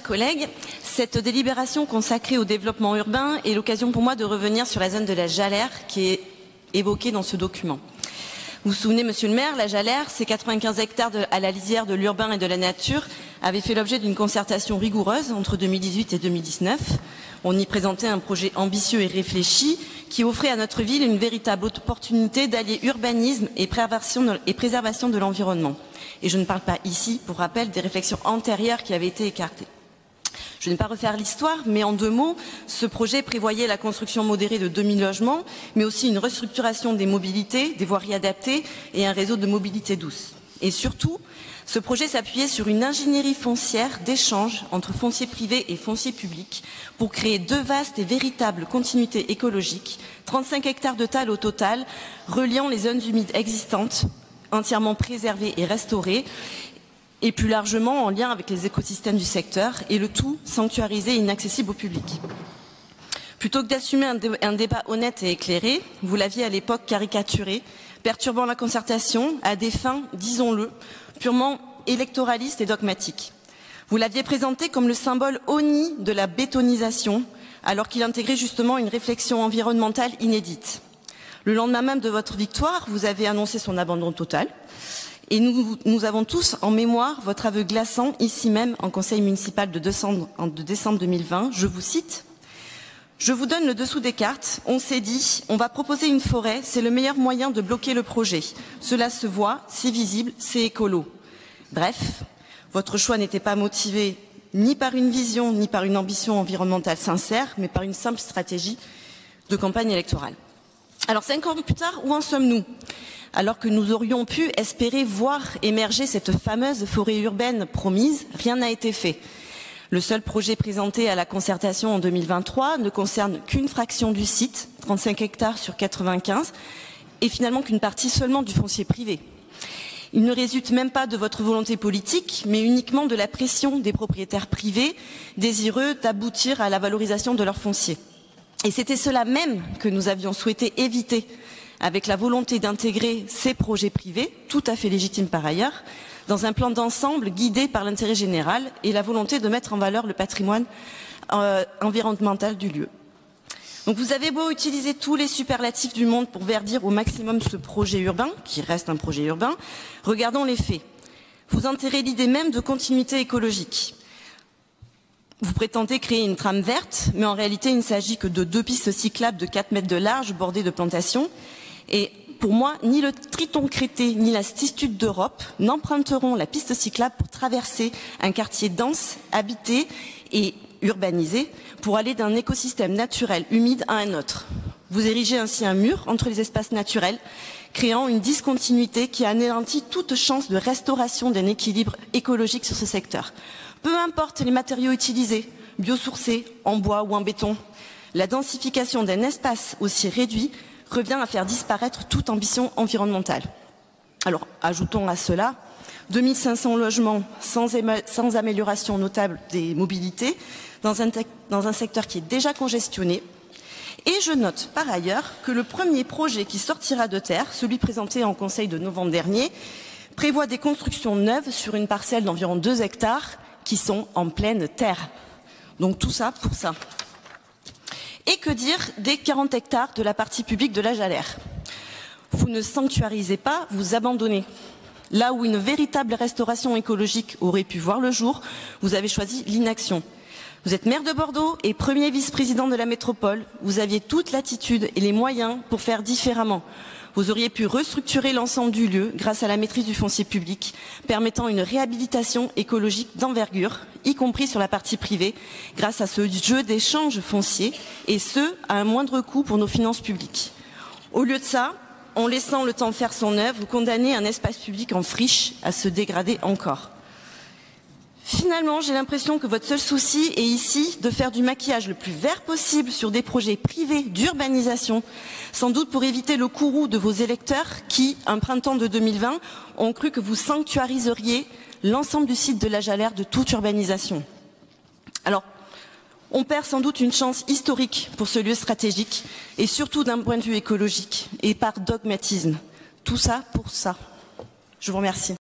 Collègues, cette délibération consacrée au développement urbain est l'occasion pour moi de revenir sur la zone de la Jalère qui est évoquée dans ce document. Vous vous souvenez, monsieur le maire, la Jalère, ces 95 hectares à la lisière de l'urbain et de la nature, avaient fait l'objet d'une concertation rigoureuse entre 2018 et 2019. On y présentait un projet ambitieux et réfléchi qui offrait à notre ville une véritable opportunité d'allier urbanisme et préservation de l'environnement. Et je ne parle pas ici, pour rappel, des réflexions antérieures qui avaient été écartées. Je ne vais pas refaire l'histoire, mais en 2 mots, ce projet prévoyait la construction modérée de 2000 logements, mais aussi une restructuration des mobilités, des voiries adaptées et un réseau de mobilité douce. Et surtout, ce projet s'appuyait sur une ingénierie foncière d'échange entre foncier privé et foncier public pour créer 2 vastes et véritables continuités écologiques, 35 hectares de talles au total, reliant les zones humides existantes, entièrement préservées et restaurées, et plus largement en lien avec les écosystèmes du secteur, et le tout sanctuarisé et inaccessible au public. Plutôt que d'assumer un débat honnête et éclairé, vous l'aviez à l'époque caricaturé, perturbant la concertation à des fins, disons-le, purement électoralistes et dogmatiques. Vous l'aviez présenté comme le symbole honni de la bétonisation, alors qu'il intégrait justement une réflexion environnementale inédite. Le lendemain même de votre victoire, vous avez annoncé son abandon total. Et nous avons tous en mémoire votre aveu glaçant, ici même, en conseil municipal de décembre 2020. Je vous cite: « Je vous donne le dessous des cartes. On s'est dit, on va proposer une forêt, c'est le meilleur moyen de bloquer le projet. Cela se voit, c'est visible, c'est écolo. » Bref, votre choix n'était pas motivé ni par une vision, ni par une ambition environnementale sincère, mais par une simple stratégie de campagne électorale. Alors 5 ans plus tard, où en sommes-nous ? Alors que nous aurions pu espérer voir émerger cette fameuse forêt urbaine promise, rien n'a été fait. Le seul projet présenté à la concertation en 2023 ne concerne qu'une fraction du site, 35 hectares sur 95, et finalement qu'une partie seulement du foncier privé. Il ne résulte même pas de votre volonté politique, mais uniquement de la pression des propriétaires privés désireux d'aboutir à la valorisation de leur foncier. Et c'était cela même que nous avions souhaité éviter avec la volonté d'intégrer ces projets privés, tout à fait légitimes par ailleurs, dans un plan d'ensemble guidé par l'intérêt général et la volonté de mettre en valeur le patrimoine environnemental du lieu. Donc vous avez beau utiliser tous les superlatifs du monde pour verdir au maximum ce projet urbain, qui reste un projet urbain, regardons les faits. Vous enterrez l'idée même de continuité écologique. Vous prétendez créer une trame verte, mais en réalité il ne s'agit que de 2 pistes cyclables de 4 mètres de large bordées de plantations. Et pour moi, ni le Triton Crété ni la Stitute d'Europe n'emprunteront la piste cyclable pour traverser un quartier dense, habité et urbanisé pour aller d'un écosystème naturel humide à un autre. Vous érigez ainsi un mur entre les espaces naturels, créant une discontinuité qui anéantit toute chance de restauration d'un équilibre écologique sur ce secteur. Peu importe les matériaux utilisés, biosourcés, en bois ou en béton, la densification d'un espace aussi réduit revient à faire disparaître toute ambition environnementale. Alors, ajoutons à cela 2500 logements sans amélioration notable des mobilités dans un secteur qui est déjà congestionné. Et je note par ailleurs que le premier projet qui sortira de terre, celui présenté en conseil de novembre dernier, prévoit des constructions neuves sur une parcelle d'environ 2 hectares qui sont en pleine terre. Donc tout ça pour ça. Et que dire des 40 hectares de la partie publique de la Jalère? Vous ne sanctuarisez pas, vous abandonnez. Là où une véritable restauration écologique aurait pu voir le jour, vous avez choisi l'inaction. Vous êtes maire de Bordeaux et premier vice-président de la métropole. Vous aviez toute l'attitude et les moyens pour faire différemment. Vous auriez pu restructurer l'ensemble du lieu grâce à la maîtrise du foncier public, permettant une réhabilitation écologique d'envergure, y compris sur la partie privée, grâce à ce jeu d'échange foncier, et ce, à un moindre coût pour nos finances publiques. Au lieu de ça, en laissant le temps faire son œuvre, vous condamnez un espace public en friche à se dégrader encore. Finalement, j'ai l'impression que votre seul souci est ici de faire du maquillage le plus vert possible sur des projets privés d'urbanisation, sans doute pour éviter le courroux de vos électeurs qui, un printemps de 2020, ont cru que vous sanctuariseriez l'ensemble du site de la Jalère de toute urbanisation. Alors, on perd sans doute une chance historique pour ce lieu stratégique, et surtout d'un point de vue écologique, et par dogmatisme. Tout ça pour ça. Je vous remercie.